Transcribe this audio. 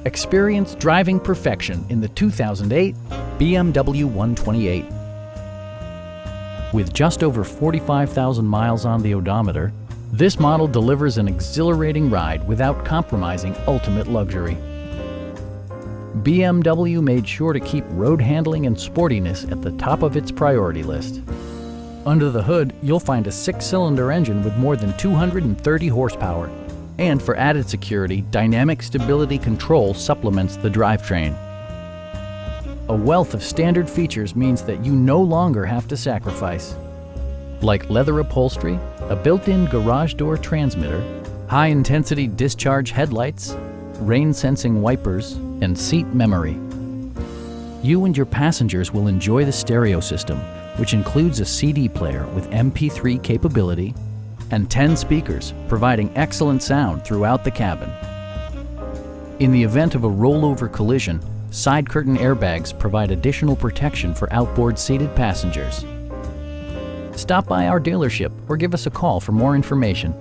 Experience driving perfection in the 2008 BMW 128. With just over 45,000 miles on the odometer, this model delivers an exhilarating ride without compromising ultimate luxury. BMW made sure to keep road handling and sportiness at the top of its priority list. Under the hood, you'll find a 6-cylinder engine with more than 230 horsepower. And for added security, dynamic stability control supplements the drivetrain. A wealth of standard features means that you no longer have to sacrifice, like leather upholstery, a built-in garage door transmitter, high-intensity discharge headlights, rain-sensing wipers, and seat memory. You and your passengers will enjoy the stereo system, which includes a CD player with MP3 capability and 10 speakers, providing excellent sound throughout the cabin. In the event of a rollover collision, side curtain airbags provide additional protection for outboard seated passengers. Stop by our dealership or give us a call for more information.